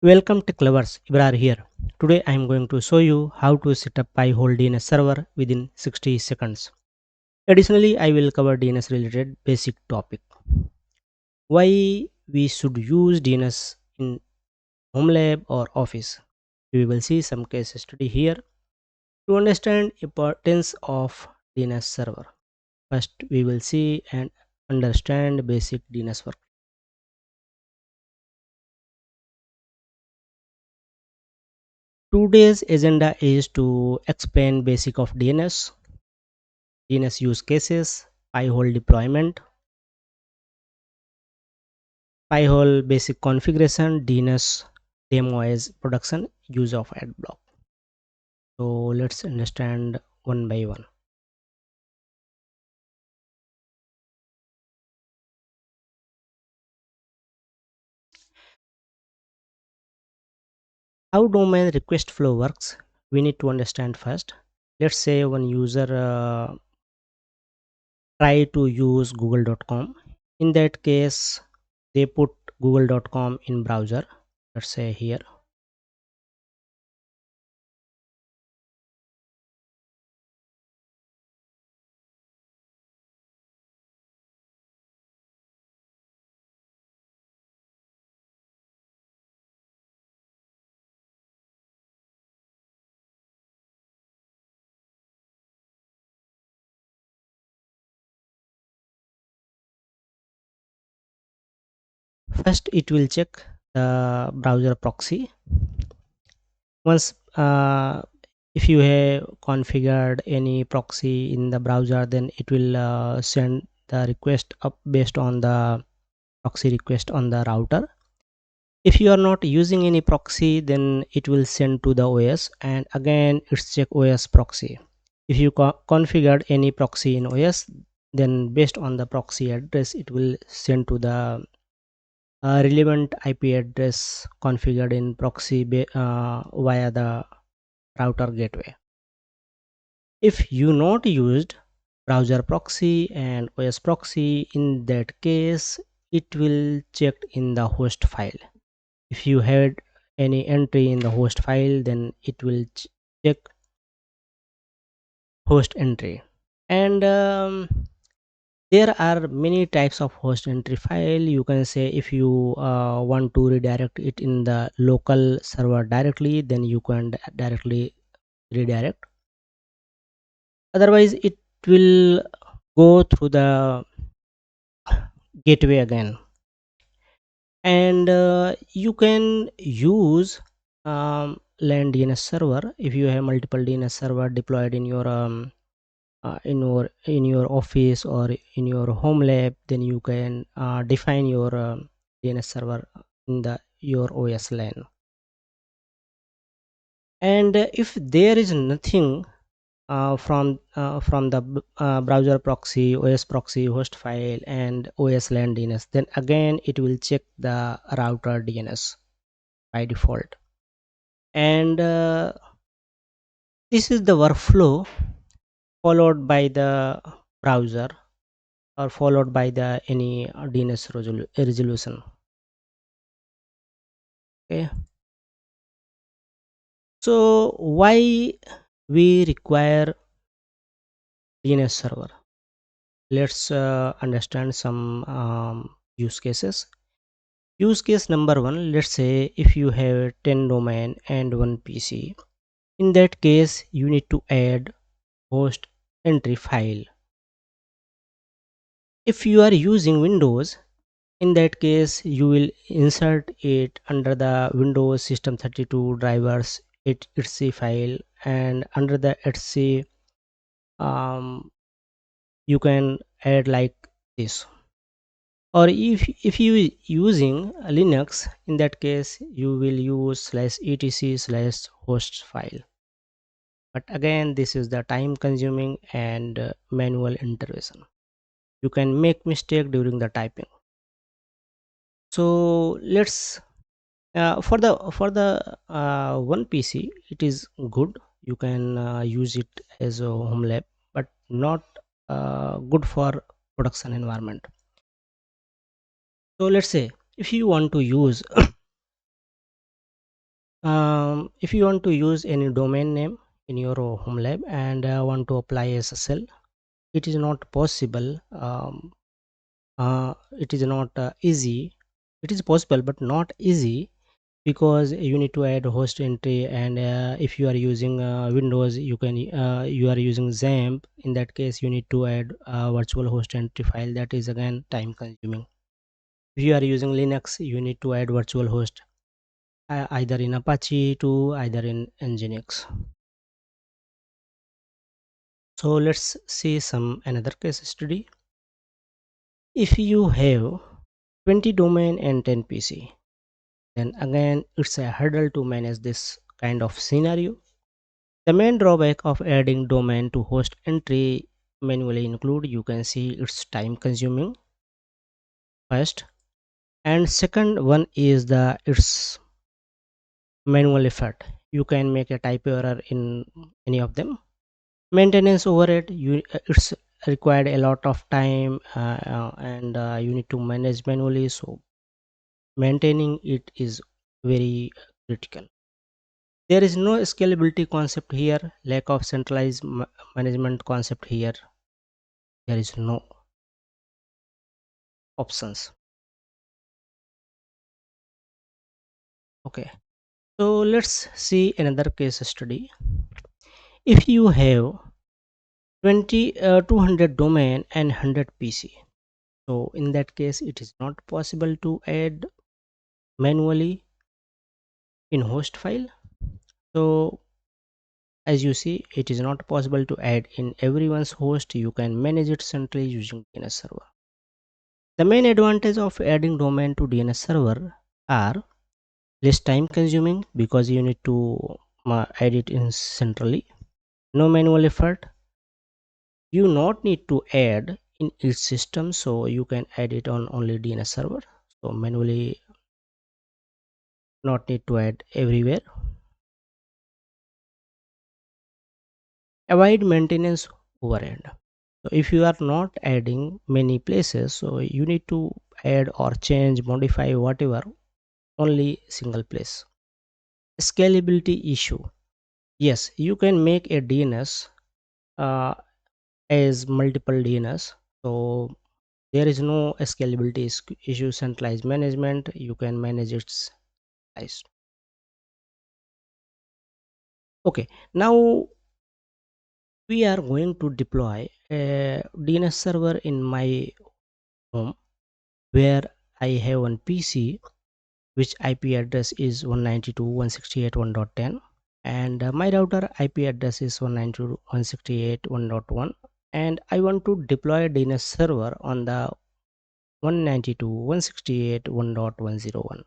Welcome to Clovers, Ibrar here. Today I am going to show you how to set up Pi-Hole DNS server within 60 seconds. Additionally, I will cover DNS related basic topic. Why we should use DNS in Home Lab or Office. We will see some case study here to understand importance of DNS server. First, we will see and understand basic DNS work. Today's agenda is to explain basic of DNS use cases, Pi-hole deployment, Pi-hole basic configuration, DNS demo as production, use of adblock. So let's understand one by one. How domain request flow works, we need to understand first. Let's say one user try to use google.com. In that case, they put google.com in browser. Let's say here. First, it will check the browser proxy. Once if you have configured any proxy in the browser, then it will send the request up based on the proxy request on the router. If you are not using any proxy, then it will send to the OS, and again it's check OS proxy. If you configured any proxy in OS, then based on the proxy address it will send to the relevant IP address configured in proxy via the router gateway. If you not used browser proxy and OS proxy, in that case it will check in the host file. If you had any entry in the host file, then it will check host entry. And there are many types of host entry file. You can say if you want to redirect it in the local server directly, then you can directly redirect. Otherwise it will go through the gateway again. And you can use LAN DNS server if you have multiple DNS server deployed in your in your office or in your home lab. Then you can define your DNS server in the your OS LAN. And if there is nothing from the browser proxy, OS proxy, host file, and OS LAN DNS, then again it will check the router DNS by default. And this is the workflow followed by the browser or followed by the any DNS resolution. Okay, so why we require DNS server? Let's understand some use cases. Use case number one, let's say if you have 10 domain and one PC. In that case you need to add host entry file. If you are using Windows, in that case you will insert it under the Windows system 32 drivers etc file, and under the etc you can add like this. Or if you using Linux, in that case you will use /etc/host file. But again this is the time consuming and manual intervention. You can make mistake during the typing. So let's for the one PC it is good. You can use it as a home lab, but not good for production environment. So let's say if you want to use If you want to use any domain name in your home lab and want to apply SSL, it is not possible. It is not easy. It is possible but not easy, because you need to add host entry, and if you are using Windows, you are using XAMPP. In that case, you need to add a virtual host entry file. That is again time consuming. If you are using Linux, you need to add virtual host either in Apache to either in Nginx. So let's see some another case study. If you have 20 domain and 10 PC, then again it's a hurdle to manage this kind of scenario. The main drawback of adding domain to host entry manually include, you can see, it's time consuming first, and second one is the it's manual effort. You can make a typo error in any of them. Maintenance overhead, it's required a lot of time, and you need to manage manually, so maintaining it is very critical. There is no scalability concept here, lack of centralized management concept here. There is no options. Okay, so let's see another case study. If you have 200 domain and 100 PC, so in that case it is not possible to add manually in host file. So as you see, it is not possible to add in everyone's host. You can manage it centrally using DNS server. The main advantage of adding domain to DNS server are less time consuming, because you need to add it in centrally. No manual effort. You not need to add in each system, so you can add it on only DNS server. So manually not need to add everywhere. Avoid maintenance overhead. So if you are not adding many places, so you need to add or change, modify, whatever, only single place. Scalability issue. Yes, you can make a DNS uh, as multiple DNS, so there is no scalability issue. Centralized management, you can manage its size. Okay, now we are going to deploy a DNS server in my home, where I have one PC which IP address is 192.168.1.10, and my router IP address is 192.168.1.1, and I want to deploy a DNS server on the 192.168.1.101.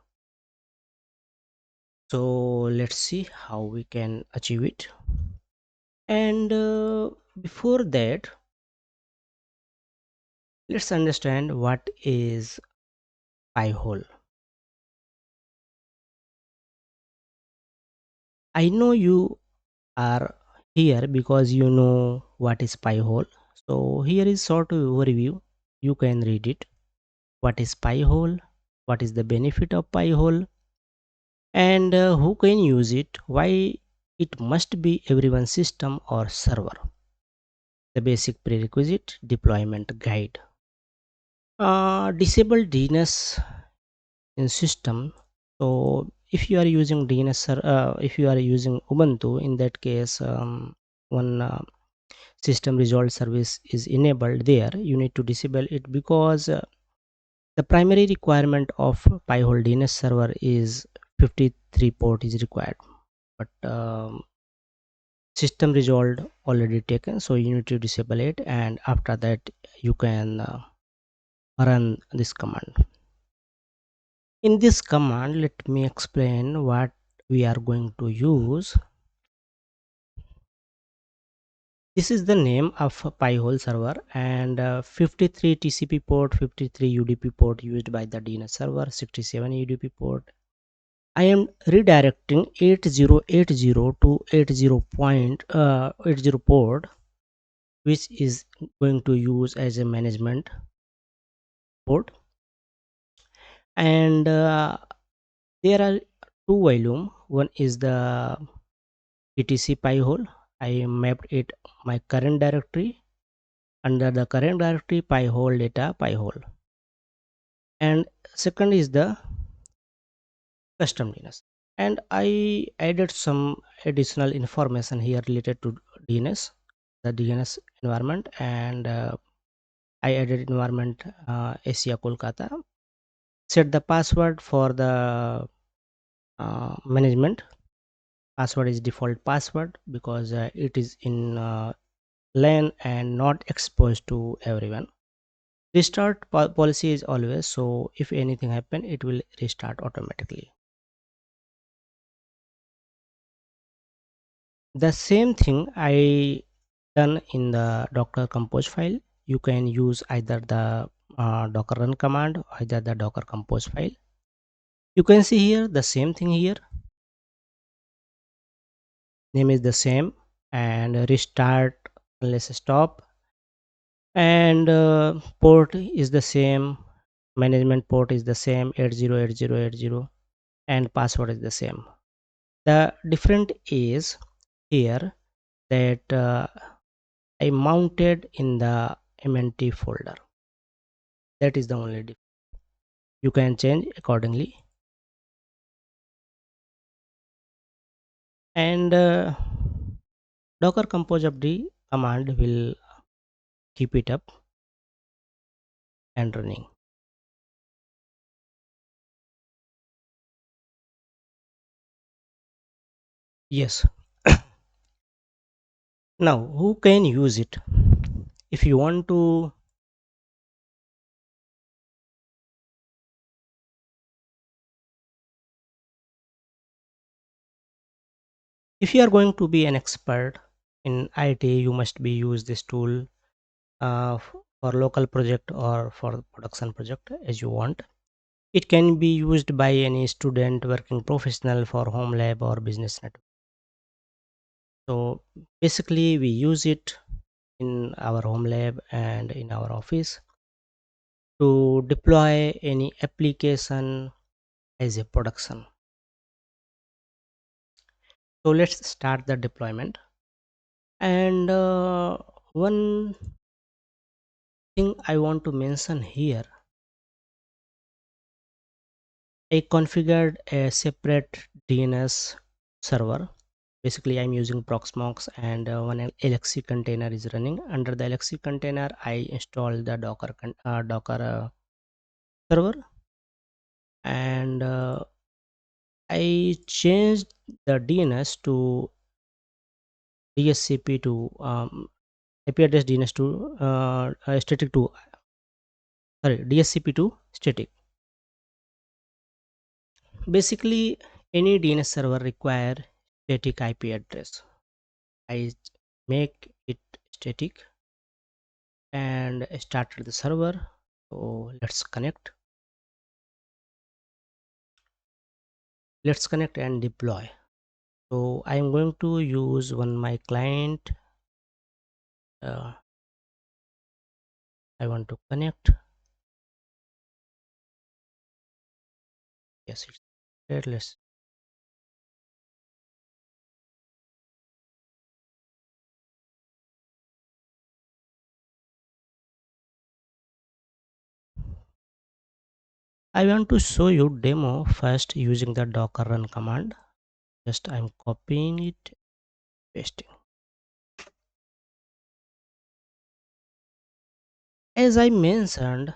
So let's see how we can achieve it. And before that, let's understand what is Pi-hole. I know you are here because you know what is Pi-hole. So here is sort of overview. You can read it. What is Pi-hole? What is the benefit of Pi-hole? And who can use it? Why it must be everyone's system or server? The basic prerequisite, deployment guide. Disable DNS in system. So if you are using if you are using Ubuntu, in that case, one system resolved service is enabled there. You need to disable it, because the primary requirement of Pi-hole DNS server is 53 port is required, but system resolved already taken, so you need to disable it, and after that you can run this command. In this command, let me explain what we are going to use. This is the name of Pi-hole server, and 53 TCP port, 53 UDP port used by the DNS server, 67 UDP port. I am redirecting 8080 to 80.80 port, which is going to use as a management port. And there are two volume. One is the etc Pi-hole. I mapped it my current directory. Under the current directory, Pi-hole data Pi-hole. And second is the custom DNS. And I added some additional information here related to DNS, the DNS environment, and I added environment Asia Kolkata. Set the password for the management. Password is default password because it is in LAN and not exposed to everyone. Restart policy is always, so if anything happen, it will restart automatically. The same thing I done in the Docker compose file. You can use either the docker run command or either the Docker compose file. You can see here the same thing here. Name is the same and restart unless stop, and port is the same, management port is the same 808080, and password is the same. The different is here that I mounted in the mnt folder. That is the only difference. You can change accordingly. And docker compose upd command will keep it up and running. Yes. Now who can use it? If you want to, if you are going to be an expert in IT, you must be use this tool for local project or for production project as you want. It can be used by any student, working professional for home lab or business network. So basically we use it in our home lab and in our office to deploy any application as a production. So let's start the deployment. And one thing I want to mention here, I configured a separate DNS server. Basically I'm using Proxmox, and one LXC container is running. Under the LXC container I installed the Docker server, and I changed the DNS to DSCP to IP address DNS to static to, sorry, DSCP to static. Basically any DNS server require static IP address. I make it static and started the server. So let's connect and deploy. So I'm going to use one my client. I want to connect. Yes, it's there. Let's, I want to show you demo first using the docker run command. Just I'm copying it, pasting. As I mentioned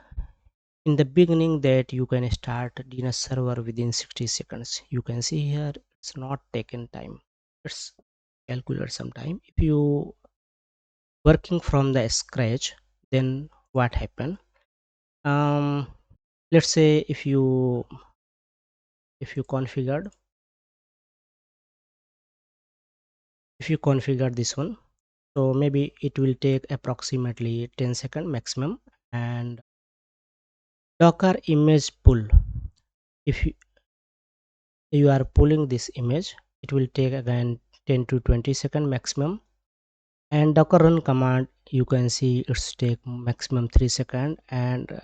in the beginning that you can start DNS server within 60 seconds. You can see here it's not taken time. Let's calculate some time. If you working from the scratch, then what happen? Um, let's say if you configured if you configure this one, so maybe it will take approximately 10 seconds maximum. And docker image pull, if you are pulling this image, it will take again 10 to 20 second maximum. And docker run command, you can see it's take maximum 3 second, and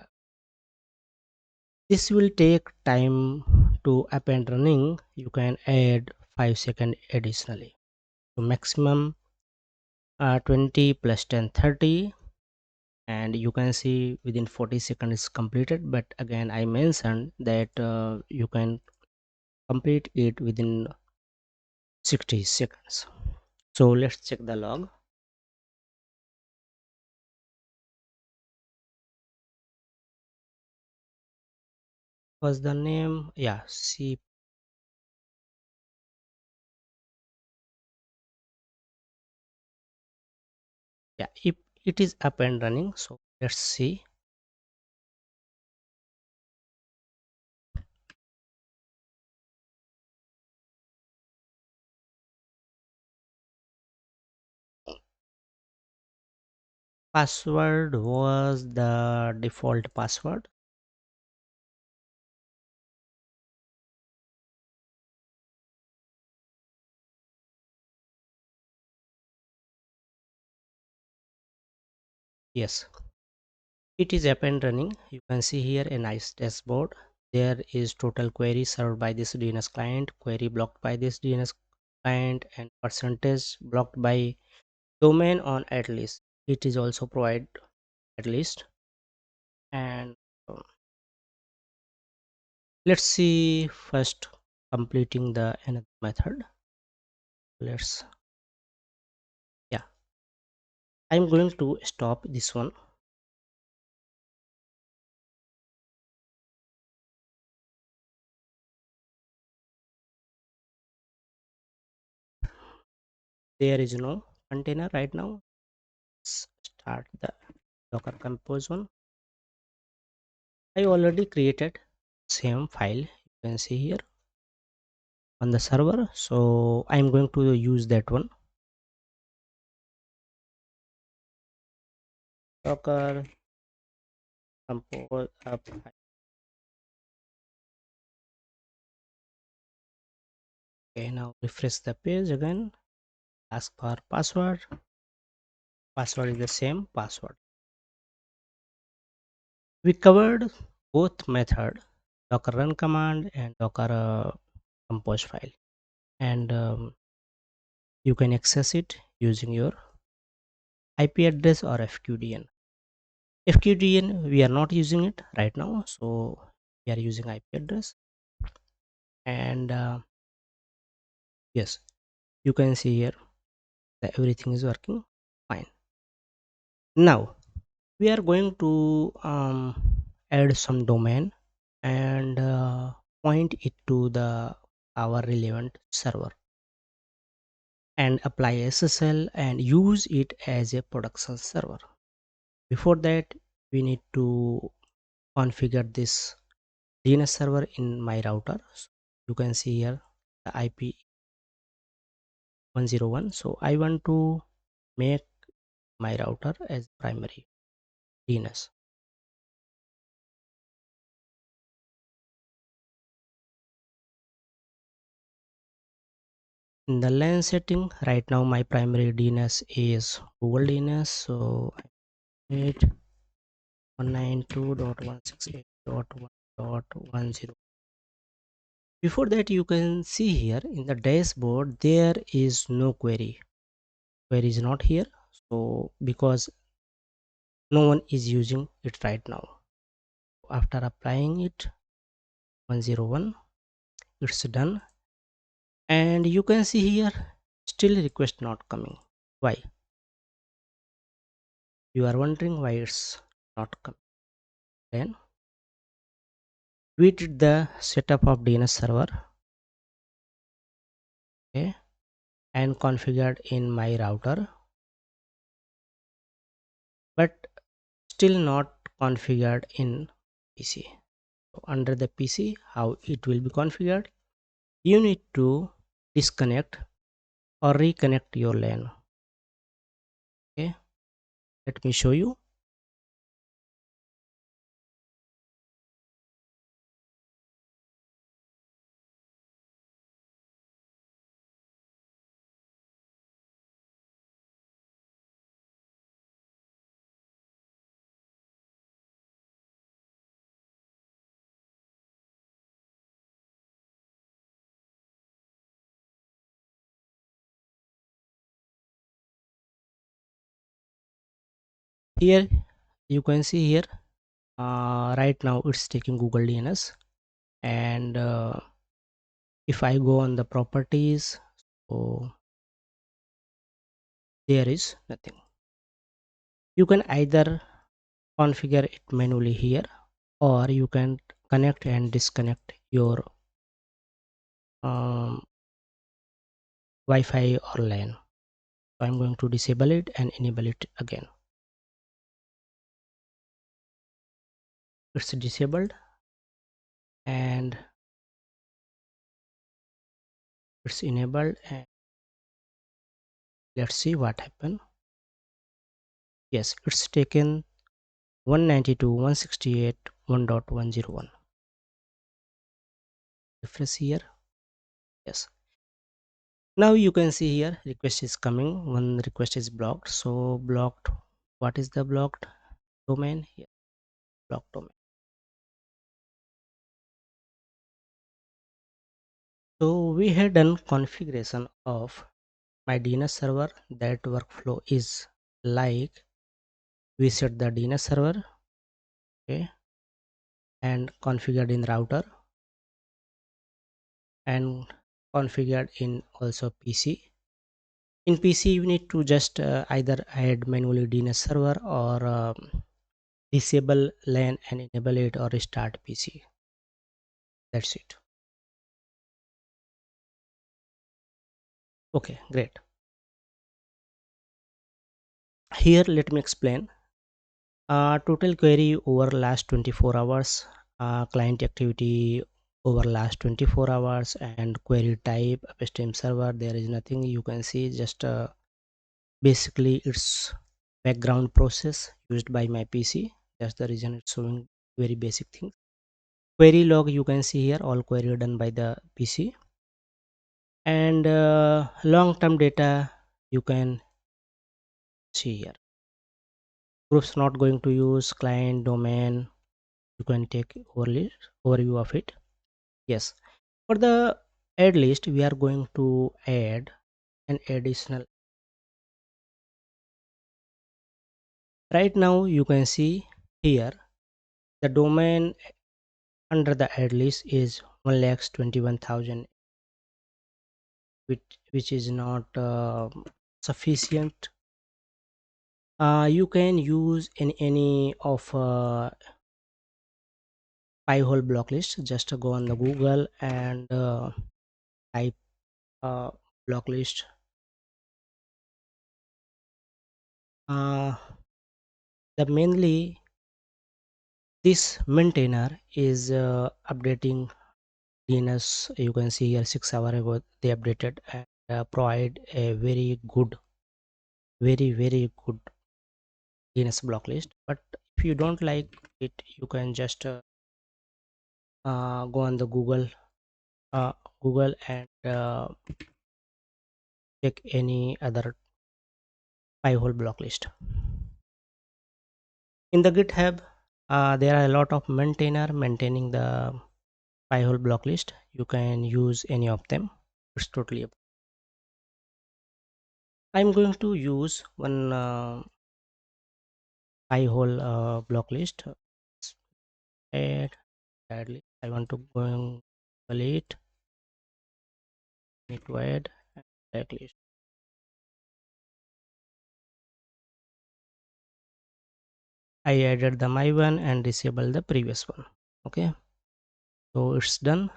this will take time to up and running, you can add 5 seconds additionally. So maximum 20 plus 10 30, and you can see within 40 seconds is completed. But again, I mentioned that you can complete it within 60 seconds. So let's check the log. Was the name, yeah, C. Yeah, if it is up and running, so let's see. Password was the default password. Yes, it is up and running. You can see here a nice dashboard. There is total query served by this DNS client, query blocked by this DNS client, and percentage blocked by domain on at least. It is also provide at least. And let's see first completing the another method. Let's, yeah, I'm going to stop this one. There is no container right now. Let's start the Docker Compose one. I already created same file, you can see here on the server, so I'm going to use that one. Docker Compose up. Okay, now refresh the page again. Ask for password. Password is the same password. We covered both method, Docker run command and Docker compose file, and you can access it using your IP address or FQDN. FQDN we are not using it right now, so we are using IP address. And yes, you can see here that everything is working fine. Now we are going to add some domain and point it to the our relevant server and apply SSL and use it as a production server. Before that, we need to configure this DNS server in my router. So you can see here the IP 101. So I want to make my router as primary DNS. In the LAN setting, right now my primary DNS is Google DNS. So I need 192.168.1.10. Before that, you can see here in the dashboard there is no query. Query is not here. So because no one is using it right now. After applying it 101, it's done. And you can see here still request not coming. Why? You are wondering why it's not coming. Then we did the setup of DNS server, okay, and configured in my router, but still not configured in PC. So under the PC, how it will be configured? You need to disconnect or reconnect your LAN. Okay, let me show you. Here you can see here, right now it's taking Google DNS, and if I go on the properties, so there is nothing. You can either configure it manually here, or you can connect and disconnect your um, Wi-Fi or LAN. So I'm going to disable it and enable it again. It's disabled and it's enabled, and let's see what happened. Yes, it's taken 192.168.1.101. Refresh here. Yes, now you can see here request is coming. One request is blocked. So blocked, what is the blocked domain here? Blocked domain. So we had done configuration of my DNS server. That workflow is like we set the DNS server, okay, and configured in router and configured in also PC. In PC you need to just either add manually DNS server, or disable LAN and enable it, or restart PC. That's it. Okay, great. Here let me explain. Total query over last 24 hours, client activity over last 24 hours, and query type upstream server. There is nothing you can see, just basically it's background process used by my PC. That's the reason it's showing very basic things. Query log you can see here, all query done by the PC. And long term data you can see here. Groups not going to use, client domain, you can take overview of it. Yes, for the add list we are going to add an additional. Right now you can see here the domain under the add list is 1,21,000, which is not sufficient. You can use in any of Pi-hole block list. Just go on the Google and type block list. uh, the mainly this maintainer is updating DNS. You can see here 6 hours ago they updated, and provide a very good, very good DNS block list. But if you don't like it, you can just go on the uh, Google and check any other Pi-hole block list. In the GitHub, there are a lot of maintainer maintaining the Pi-hole block list. You can use any of them. It's totally up. I'm going to use one Pi-hole block list. Add, I want to go and delete. Need to add block list. I added the my one and disable the previous one. Okay, so it's done.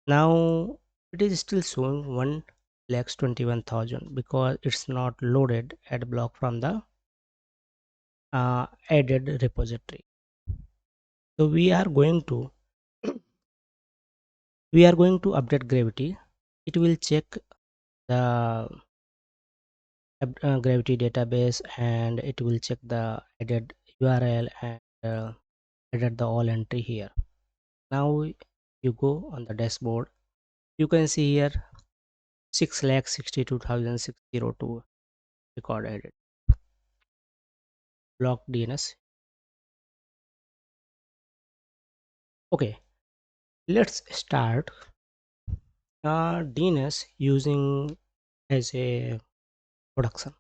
Now it is still showing 1,21,000 because it's not loaded add block from the added repository. So we are going to update Gravity. It will check the Gravity database, and it will check the added URL and added the all entry here. Now you go on the dashboard. You can see here 6,62,602 record added block DNS. Okay, let's start DNS using as a production.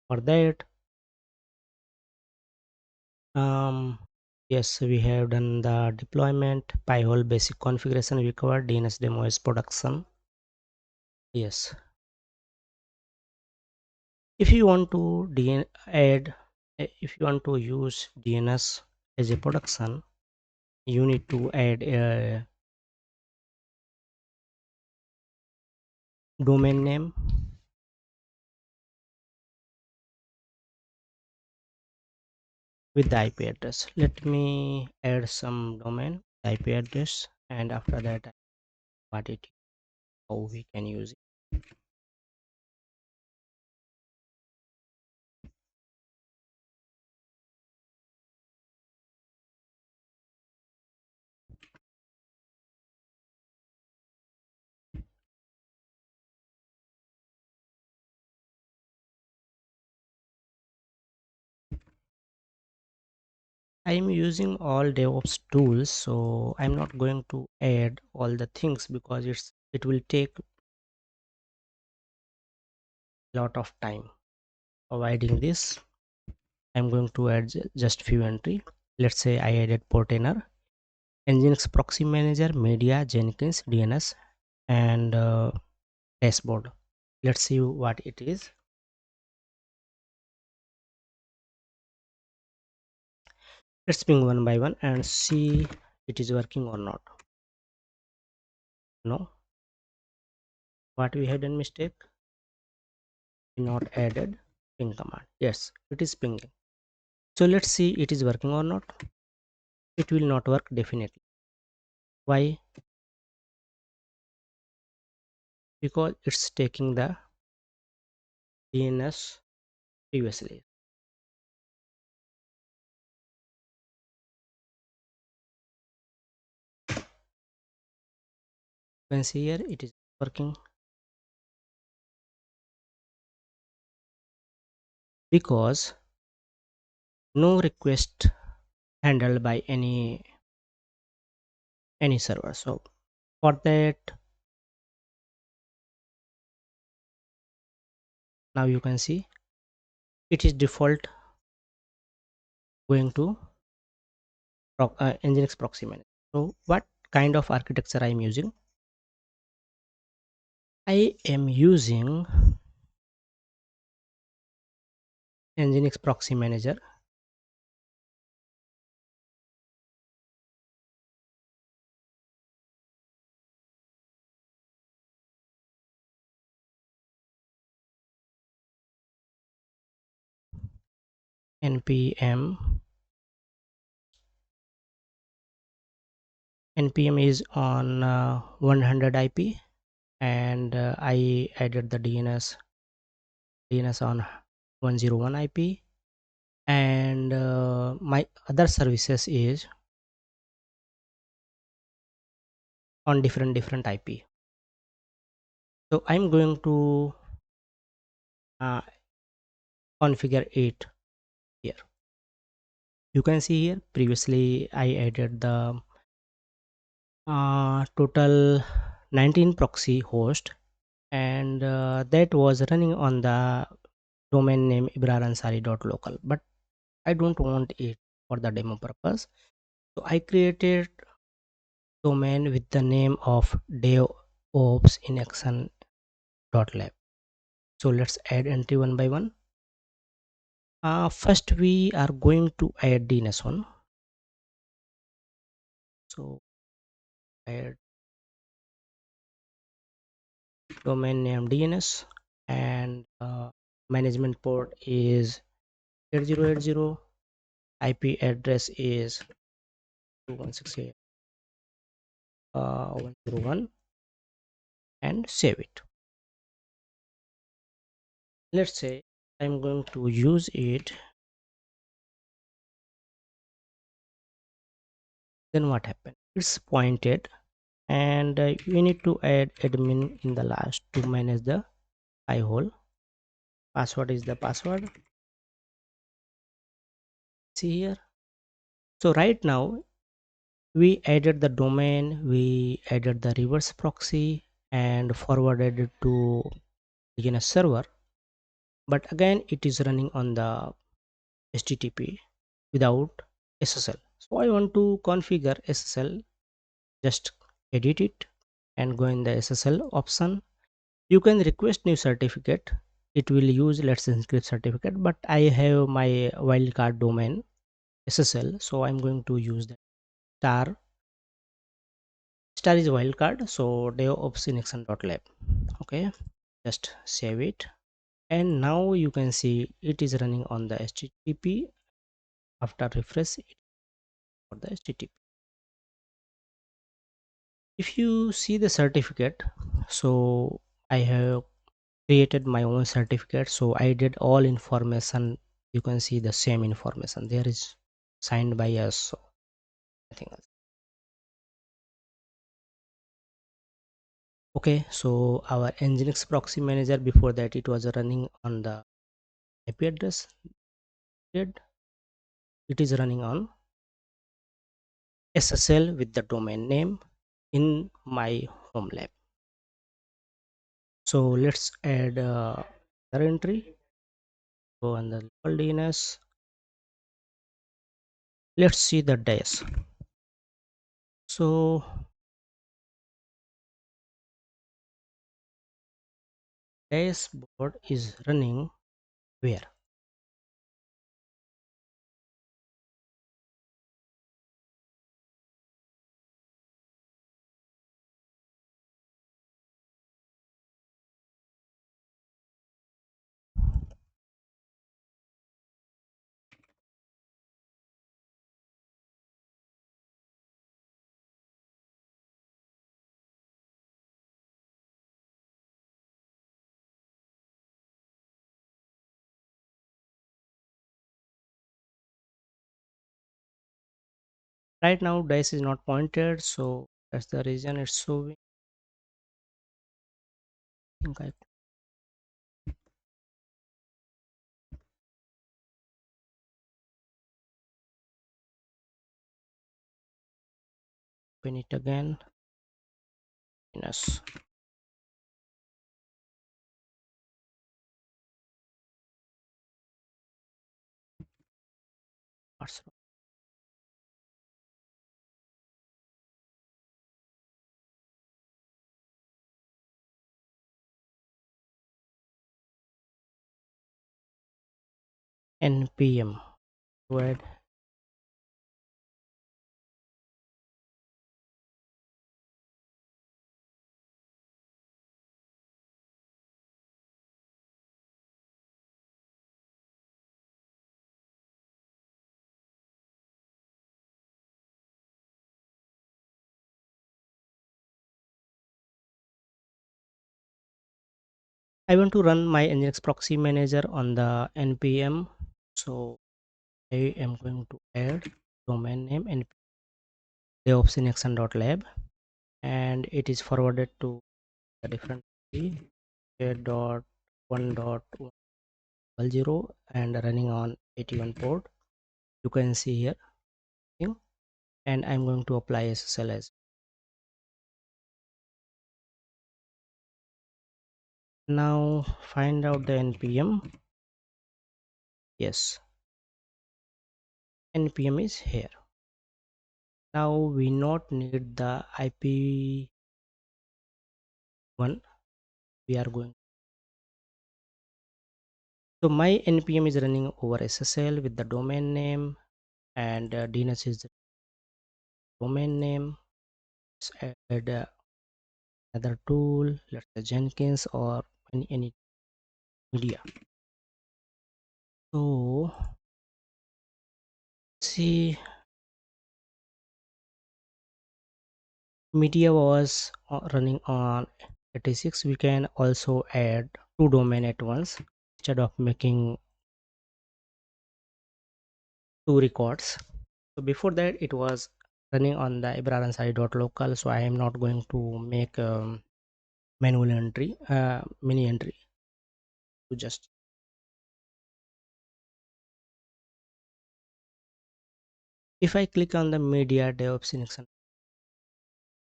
For that um yes, we have done the deployment, Pi-hole basic configuration we covered, DNS demo is production. Yes, if you want to if you want to use DNS as a production, you need to add a domain name with the IP address. Let me add some domain IP address, and after that what it how we can use it. I'm using all DevOps tools, so I'm not going to add all the things because it will take a lot of time. Avoiding this, I'm going to add just few entry. Let's say I added portainer, Nginx proxy manager, media, Jenkins, DNS, and dashboard. Let's see what it is. Let's ping one by one and see it is working or not. No, what we had done mistake, we not added ping command. Yes, it is pinging. So let's see it is working or not. It will not work definitely. Why? Because it's taking the DNS previously. You can see here it is working because no request handled by any server. So for that, now you can see it is default going to Nginx proxy manager. So what kind of architecture I am using? I am using Nginx proxy manager, npm. npm is on 100 IP, and I added the DNS on 101 IP, and my other services is on different IP. So I'm going to uh, configure it here. You can see here previously I added the total 19 proxy host, and that was running on the domain name ibraransari.local, but I don't want it for the demo purpose. So I created domain with the name of DevOps In Action .lab. So let's add entry one by one. First we are going to add DNS one. So add domain name DNS, and management port is 8080, IP address is 216.101, and save it. Let's say I'm going to use it. Then what happened? It's pointed, and you need to add admin in the last to manage the Pi-hole. Password is the password. See here. So right now we added the domain, we added the reverse proxy and forwarded it to DNS server, but again it is running on the HTTP without SSL. So I want to configure SSL. Just edit it and go in the SSL option. You can request new certificate. It will use Let's Encrypt certificate, but I have my wildcard domain SSL, so I'm going to use the star. Star is wildcard, so DevOps In Action.lab. Okay, just save it, and now you can see it is running on the HTTP. After refresh it for the HTTP. If you see the certificate, so I have created my own certificate, so I did all information. You can see the same information there is signed by us, so nothing else. Okay, so our Nginx proxy manager, before that it was running on the IP address. It is running on SSL with the domain name in my home lab. So let's add another entry. Go on the local DNS. Let's see the dash. So dashboard is running where? Right now dash is not pointed, so that's the reason it's showing. I think I open it again. Yes. npm word. I want to run my Nginx proxy manager on the npm, so I am going to add domain name and devops.in-action.lab, and it is forwarded to the different dot 1.1.10 and running on 81 port. You can see here, and I'm going to apply SSL as. Now find out the npm. Yes, npm is here. Now we not need the IP one. We are going. So my npm is running over SSL with the domain name, and DNS is the domain name. Let's add another tool. Let's say Jenkins or any media. So see, media was running on 86. We can also add two domain at once instead of making two records. So before that it was running on the ibraransari.local, so I am not going to make manual entry, mini entry, to just. If I click on the media DevOps in Action,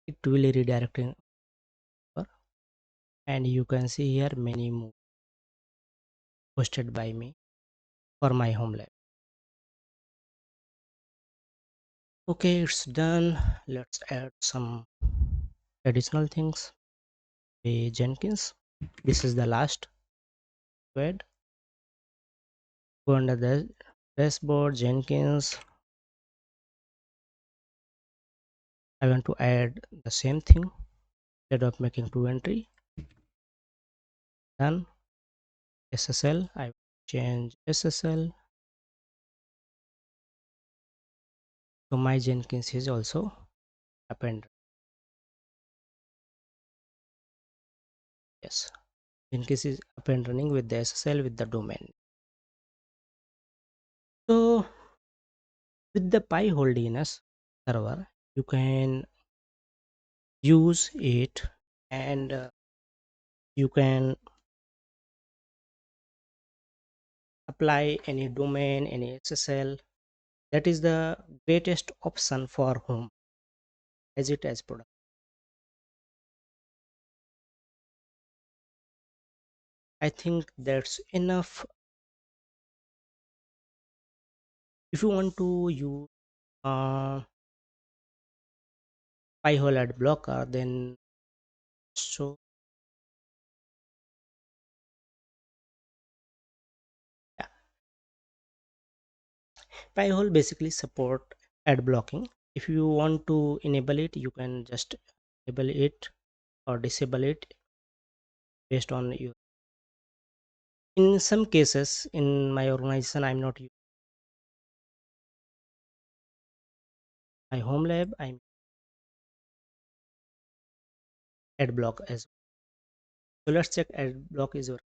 it will redirecting, and you can see here many moves posted by me for my home lab. Okay, it's done. Let's add some additional things. A Jenkins, this is the last to add. Go under the dashboard, Jenkins. I want to add the same thing instead of making two entry. Done. SSL, I will change SSL. So my Jenkins is also append. Yes, Jenkins is up and running with the SSL with the domain. So with the Pi-hole DNS server, you can use it, and you can apply any domain, any SSL. That is the greatest option for home as it as product. I think that's enough. If you want to use Pi-hole ad blocker, then so yeah, Pi-hole basically support ad blocking. If you want to enable it, you can just enable it or disable it based on you. In some cases in my organization, I'm not using my home lab, I'm ad block as well. So let's check ad block is working.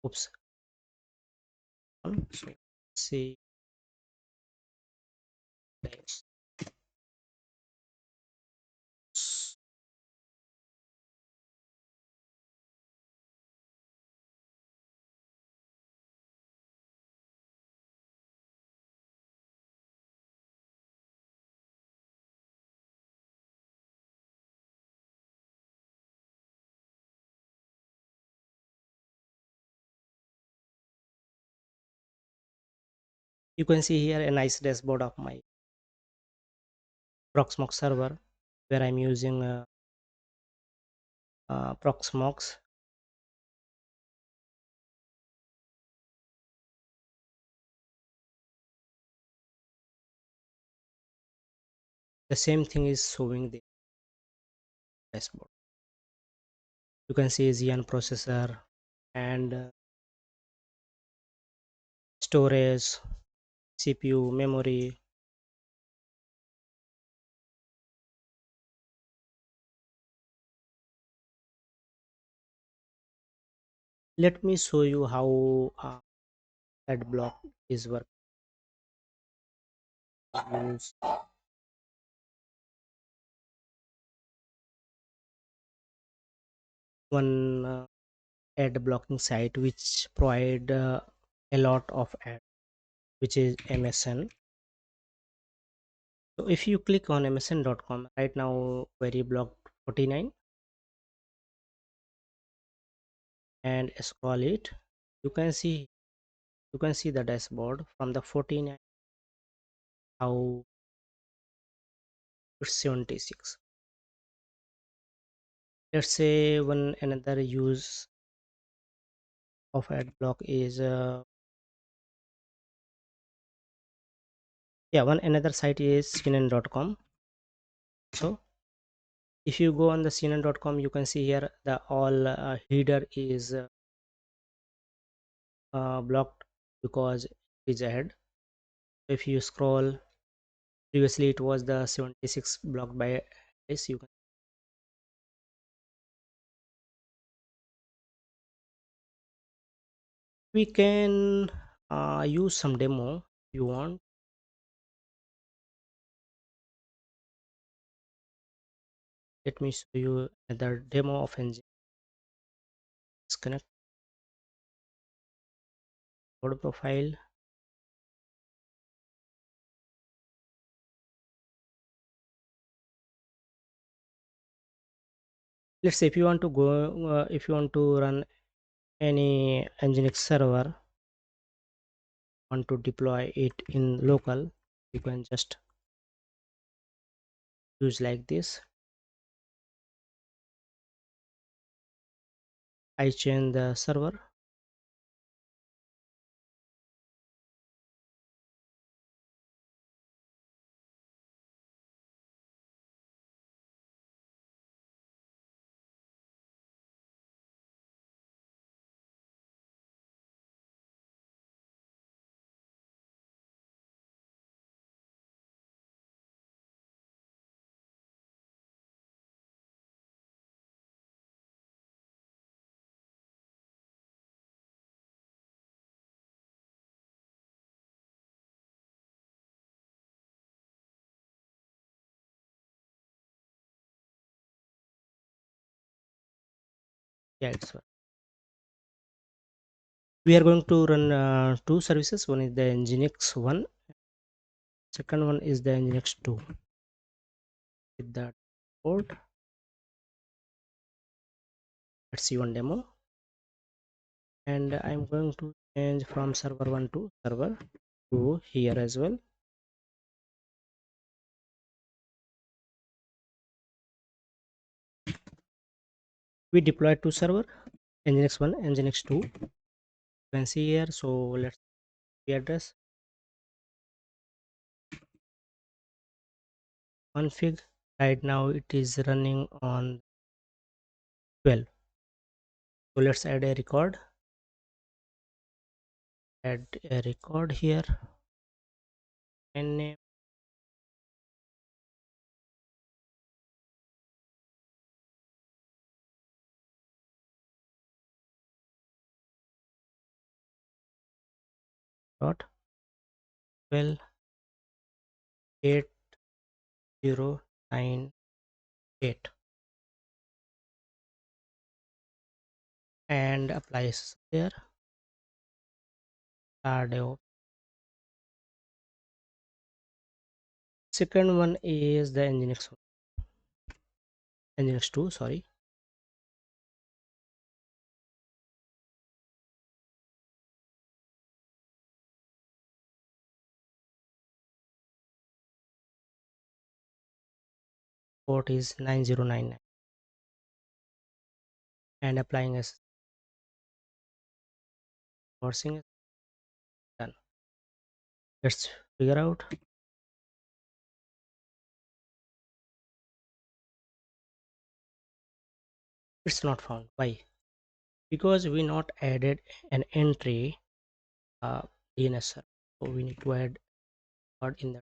Oops. So see, you can see here a nice dashboard of my Proxmox server where I'm using Proxmox. The same thing is showing the dashboard. You can see Xeon processor and storage, CPU, memory. Let me show you how ad block is working. Use one ad blocking site which provide a lot of ad, which is MSN. So if you click on msn.com right now, very blocked 49, and scroll it, you can see the dashboard from the 49 how it's 76. Let's say one another use of ad block is yeah, one another site is cnn.com. So if you go on the cnn.com, you can see here the all header is blocked because it is ad. If you scroll, previously it was the 76 blocked by this. You can, we can use some demo if you want. Let me show you another demo of engine. Disconnect code profile. Let's say if you want to go if you want to run any Nginx server, want to deploy it in local, You can just use like this. I change the server. Yeah, it's we are going to run two services. One is the nginx 1, second one is the nginx 2 with that port. Let's see one demo, and I'm going to change from server 1 to server 2 here as well. We deployed two server, nginx 1, nginx 2. You can see here. So let's see address config. Right now it is running on 12. So let's add a record. Add a record here, and name dot 12 8098 and applies there. DevOps. Second one is the nginx 2, sorry. Port is 9099 and applying as forcing is done. Let's figure out. It's not found. Why? Because we not added an entry DNS server. So we need to add code in the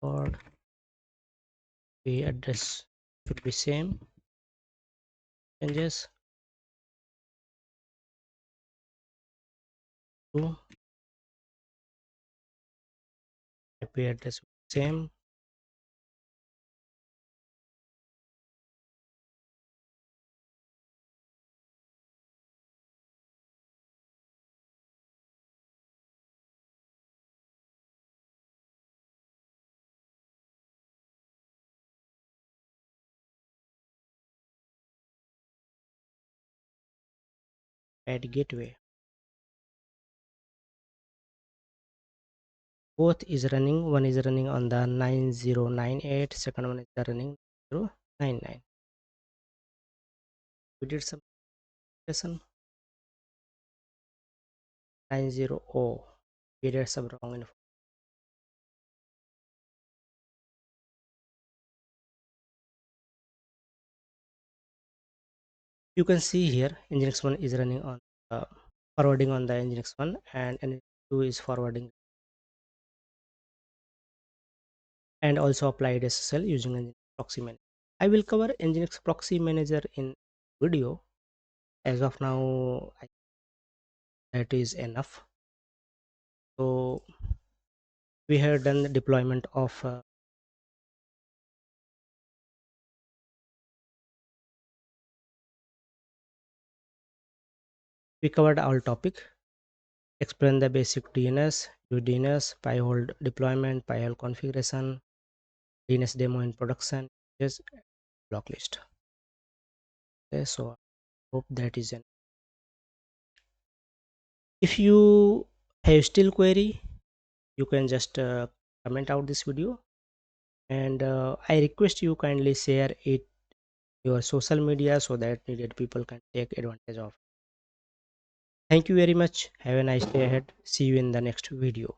code. The address should be same. Changes to IP address same. Add gateway. Both is running. One is running on the 9098. Second one is running 099. We did some lesson 90. We did some wrong info. You can see here nginx 1 is running on forwarding on the nginx 1, and nginx 2 is forwarding, and also applied SSL using nginx proxy manager. I will cover nginx proxy manager in video. As of now, that is enough. So we have done the deployment of we covered all topic, explain the basic DNS, DNS, Pi-hole deployment, Pi-hole configuration, DNS demo in production, just block list. Okay, so I hope that is an. If you have you still query, you can just comment out this video, and I request you kindly share it your social media so that needed people can take advantage of. Thank you very much. Have a nice day ahead. See you in the next video.